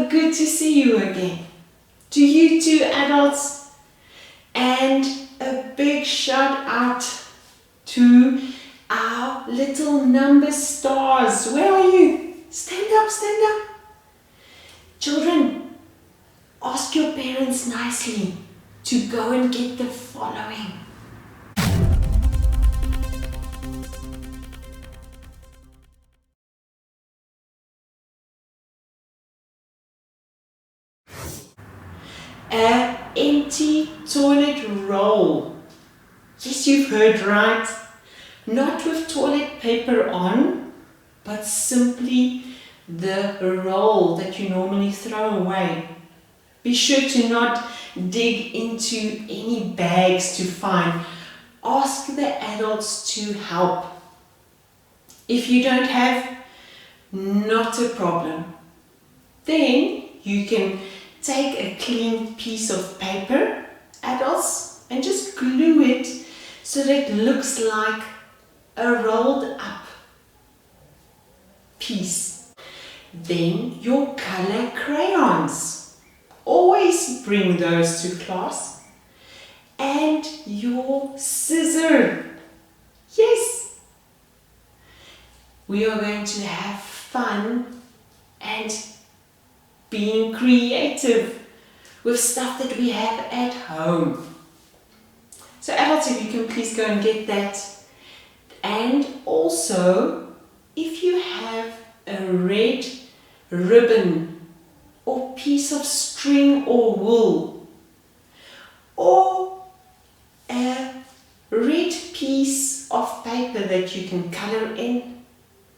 good to see you again. To you two adults, and a big shout out to our little number stars. Where are you? Stand up, stand up. Children, ask your parents nicely to go and get the following. An empty toilet roll. Yes, you've heard right. Not with toilet paper on, but simply the roll that you normally throw away. Be sure to not dig into any bags to find. Ask the adults to help. If you don't have, not a problem. Then you can take a clean piece of paper, adults, and just glue it so that it looks like a rolled up piece. Then your color crayons. Always bring those to class. And your scissor. Yes. We are going to have fun and being creative with stuff that we have at home. So adults, if you can please go and get that. And also, if you have a red ribbon or piece of string or wool, or a red piece of paper that you can color in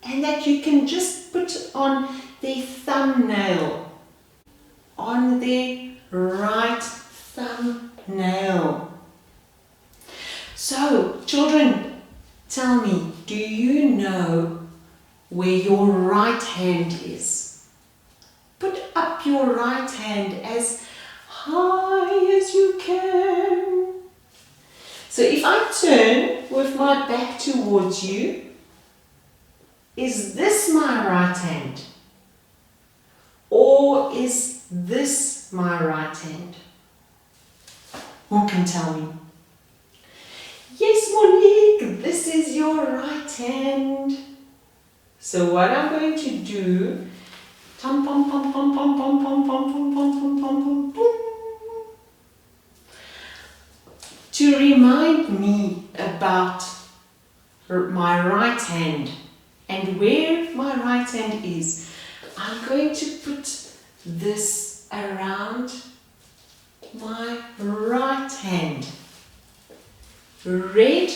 and that you can just put on their thumbnail, on their right thumbnail. So, children, tell me, do you know where your right hand is? Put up your right hand as high as you can. So if I turn with my back towards you, is this my right hand? Or is this my right hand? Who can tell me? Yes, Monique, this is your right hand. So what I'm going to do, pom pom pom pom pom pom pom pom pom pom pom pom, to remind me about my right hand and where my right hand is, I'm going to put this around my right hand. Red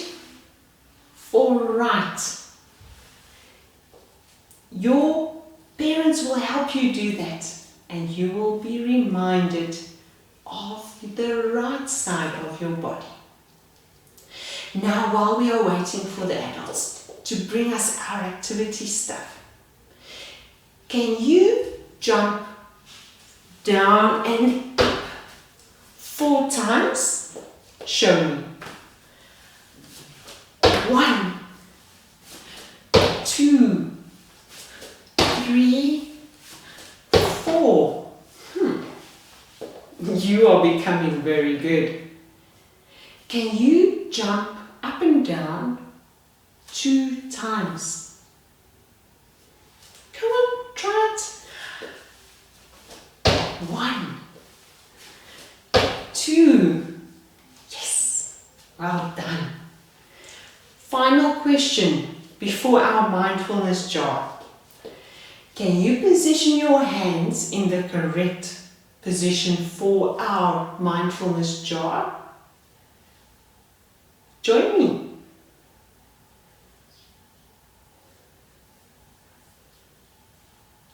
for right. Your parents will help you do that, and you will be reminded of the right side of your body. Now, while we are waiting for the adults to bring us our activity stuff, can you jump down and up 4 times? Show me. 1, 2, 3, 4. You are becoming very good. Can you jump up and down 2 times? Come on, try it. 1, 2. Yes, well done. Final question before our mindfulness jar. Can you position your hands in the correct position for our mindfulness jar? Join me.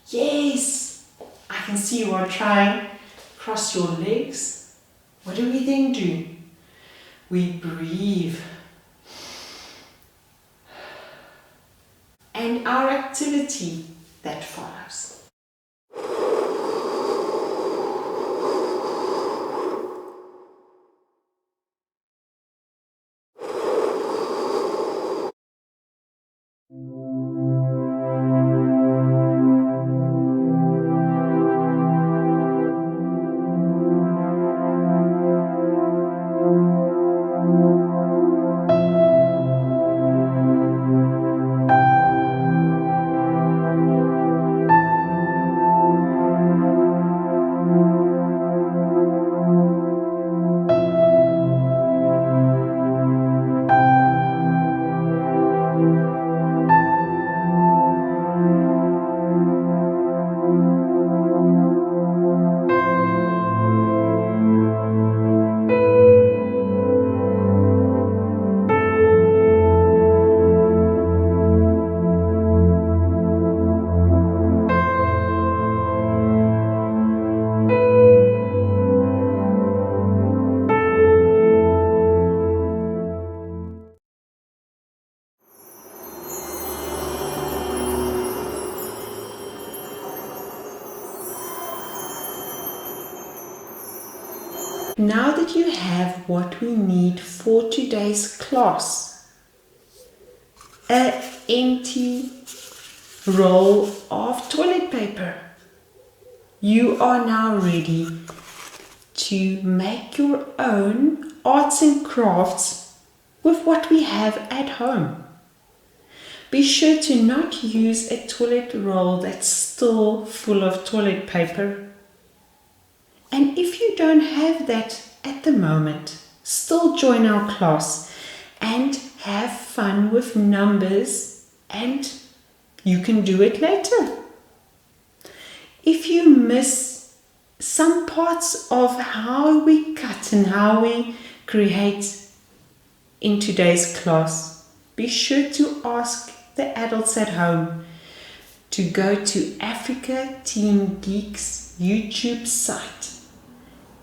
Yes, I can see you are trying. Cross your legs. What do we then do? We breathe. And our activity that follows. now that you have what we need for today's class, an empty roll of toilet paper, you are now ready to make your own arts and crafts with what we have at home. Be sure to not use a toilet roll that's still full of toilet paper. And if you don't have that at the moment, still join our class and have fun with numbers, and you can do it later. If you miss some parts of how we cut and how we create in today's class, be sure to ask the adults at home to go to Africa Teen Geeks YouTube site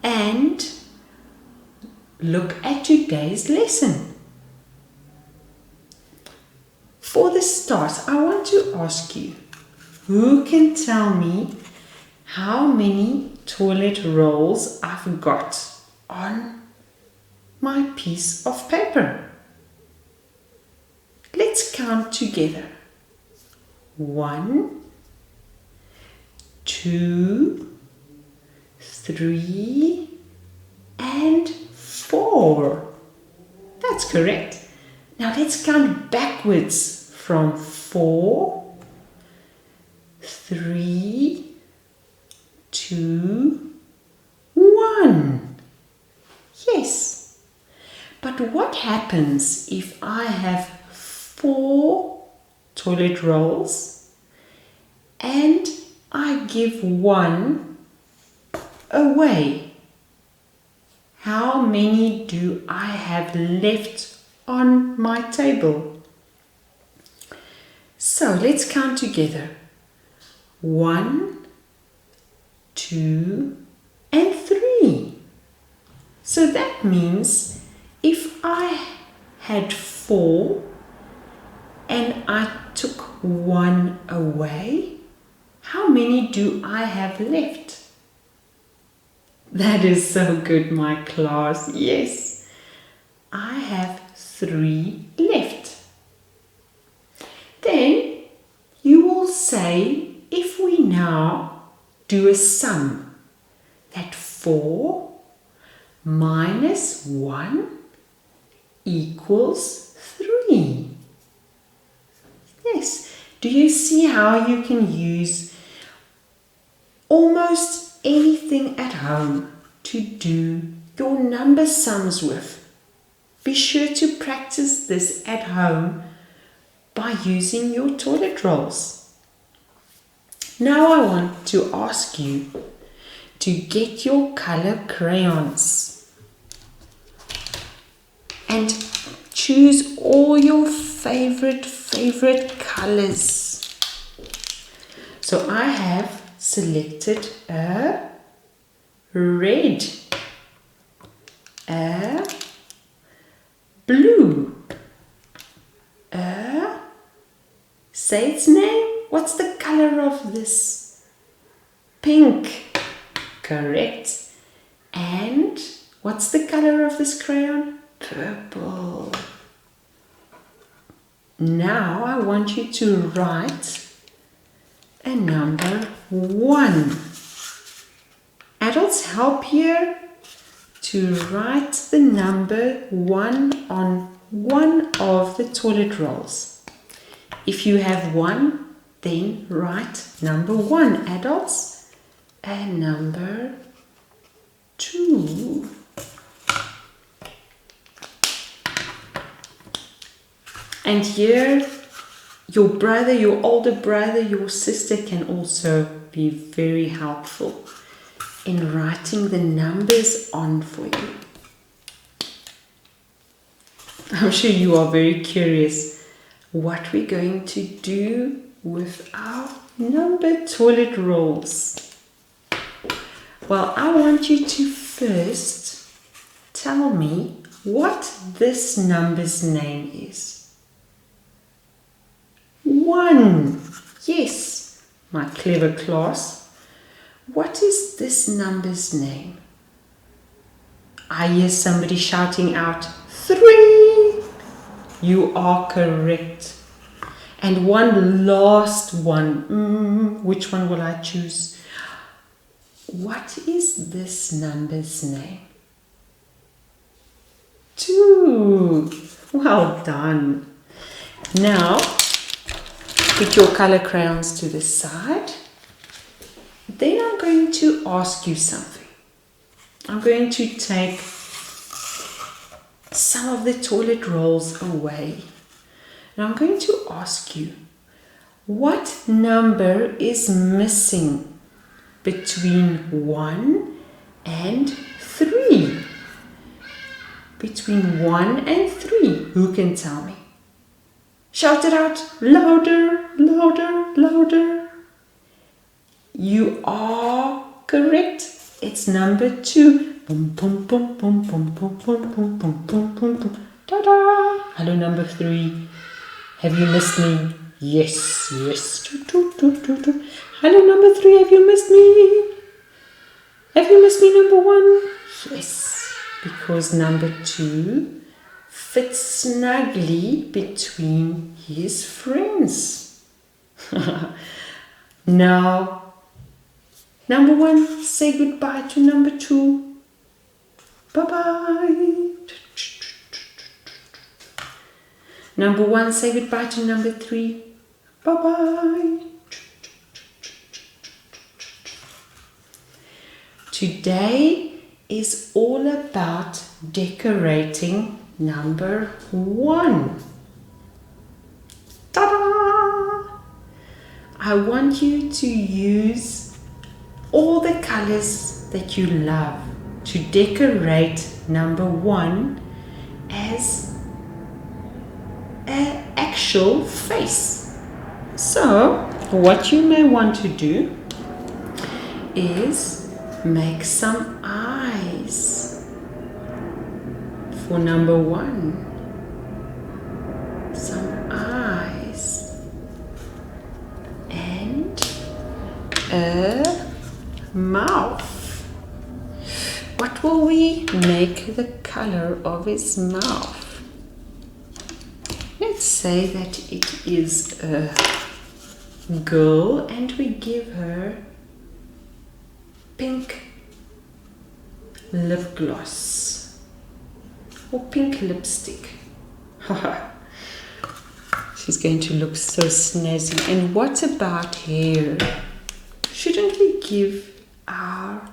and look at today's lesson. For the start, I want to ask you, who can tell me how many toilet rolls I've got on my piece of paper? Let's count together. 1, 2, 3, and 4. That's correct. Now let's count backwards from 4, 3, 2, 1. Yes. But what happens if I have 4 toilet rolls and I give 1 away? How many do I have left on my table? So let's count together. 1, 2, and 3. So that means if I had 4 and I took 1 away, how many do I have left? That is so good, my class. Yes, I have 3 left. Then you will say, if we now do a sum, that 4 minus 1 equals 3. Yes, do you see how you can use almost anything at home to do your number sums with? Be sure to practice this at home by using your toilet rolls. Now I want to ask you to get your color crayons and choose all your favorite colors. So I have selected a red, a blue, say its name. What's the color of this? Pink. Correct. And what's the color of this crayon? Purple. Now I want you to write a number 1. Adults, help here to write the number 1 on one of the toilet rolls. If you have 1, then write number 1, adults, and number 2. And here, your brother, your older brother, your sister can also be very helpful in writing the numbers on for you. I'm sure you are very curious what we're going to do with our number toilet rolls. Well, I want you to first tell me what this number's name is. 1. Yes, my clever class. What is this number's name? I hear somebody shouting out, 3. You are correct. And one last one. Which one will I choose? What is this number's name? 2. Well done. Now, put your color crayons to the side. Then I'm going to ask you something. I'm going to take some of the toilet rolls away. And I'm going to ask you, what number is missing between 1 and 3? Between 1 and 3, who can tell me? Shout it out, louder, louder, louder. You are correct. It's number 2. Boom, boom, boom, boom, boom, boom, boom, boom, boom, boom, boom, boom. Ta-da! Hello, number 3. Have you missed me? Yes, yes. Hello, number 3. Have you missed me? Have you missed me, number 1? Yes, because number 2 fits snugly between his friends. Now, number 1, say goodbye to number 2. Bye-bye. Number 1, say goodbye to number 3. Bye-bye. Today is all about decorating number 1. Ta-da! I want you to use all the colors that you love to decorate number 1 as an actual face. So, what you may want to do is make some eyes for number 1. Some eyes and a mouth. What will we make the color of his mouth? Let's say that it is a girl and we give her pink lip gloss or pink lipstick. She's going to look so snazzy. And what about hair? Shouldn't we give our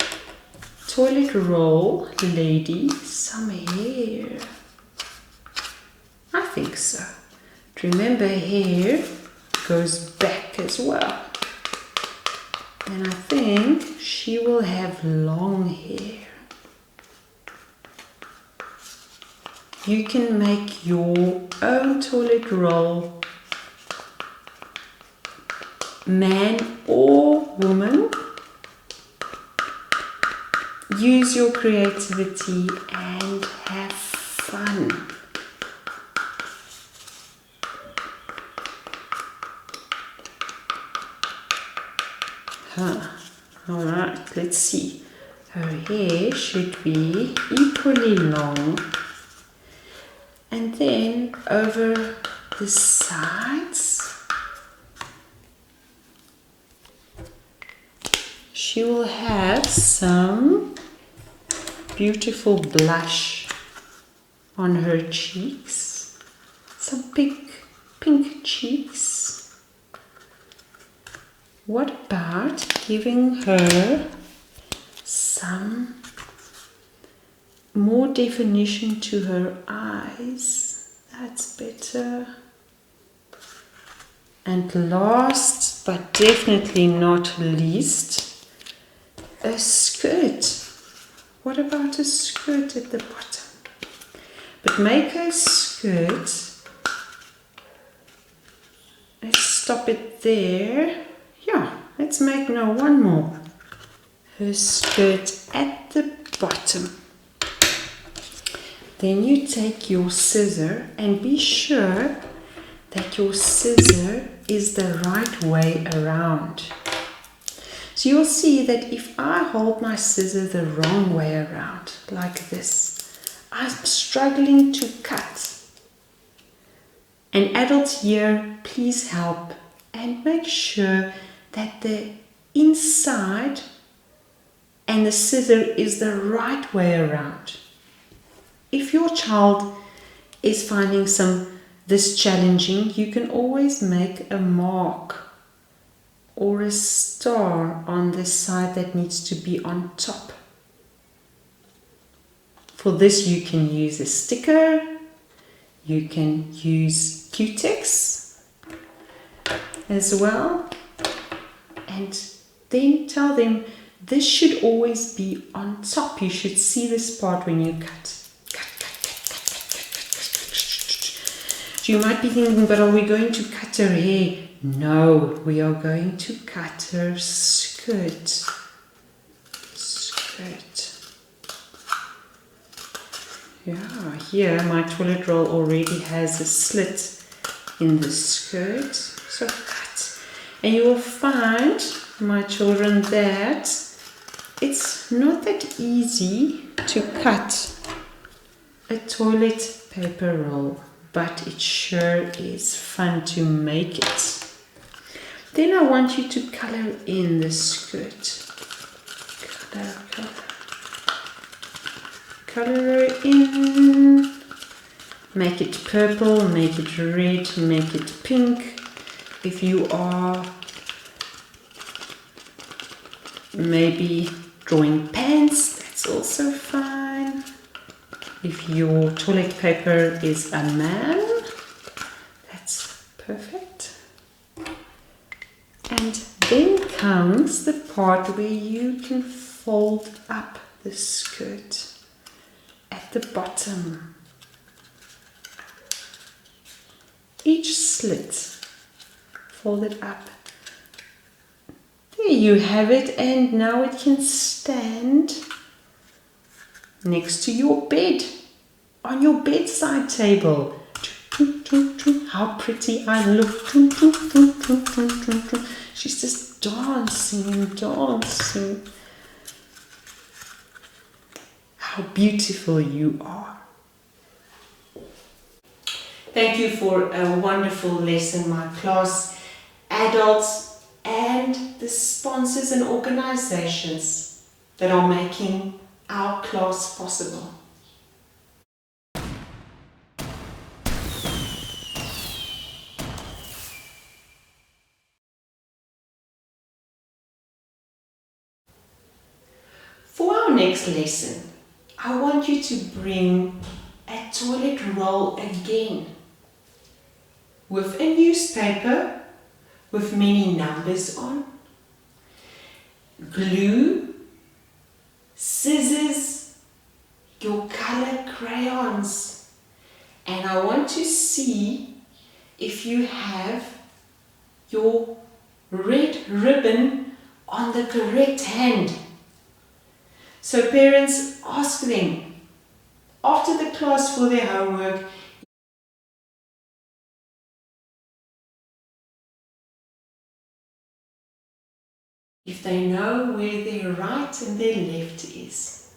toilet roll lady some hair? I think so. Remember, hair goes back as well. And I think she will have long hair. You can make your own toilet roll, man or woman. Use your creativity and have fun. Alright, let's see. Her hair should be equally long. And then over the sides, she will have some beautiful blush on her cheeks. Some pink cheeks. What about giving her some more definition to her eyes? That's better. And last but definitely not least, a skirt. What about a skirt at the bottom? But make her skirt. Let's stop it there. Yeah, let's make now one more. Her skirt at the bottom. Then you take your scissor and be sure that your scissor is the right way around. So you'll see that if I hold my scissor the wrong way around, like this, I'm struggling to cut. And adults here, please help and make sure that the inside and the scissor is the right way around. If your child is finding this challenging, you can always make a mark or a star on the side that needs to be on top. For this you can use a sticker, you can use Q-Tex as well, and then tell them this should always be on top. You should see this part when you cut. So you might be thinking, but are we going to cut her hair? No, we are going to cut her skirt. Yeah, here my toilet roll already has a slit in the skirt. So cut. And you will find, my children, that it's not that easy to cut a toilet paper roll, but it sure is fun to make it. Then I want you to color in the skirt. Color in. Make it purple, make it red, make it pink. If you are maybe drawing pants, that's also fine. If your toilet paper is a man, that's perfect. And then comes the part where you can fold up the skirt at the bottom. Each slit, fold it up. There you have it, and now it can stand next to your bed, on your bedside table. How pretty I look. She's just dancing and dancing. How beautiful you are. Thank you for a wonderful lesson, my class, adults, and the sponsors and organizations that are making our class possible. For our next lesson, I want you to bring a toilet roll again, with a newspaper with many numbers on, glue, scissors, your color crayons, and I want to see if you have your red ribbon on the correct hand. So parents, ask them after the class for their homework, if they know where their right and their left is.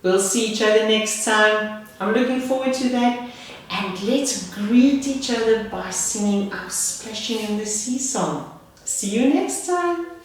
We'll see each other next time. I'm looking forward to that. And let's greet each other by singing our Splashing in the Sea song. See you next time.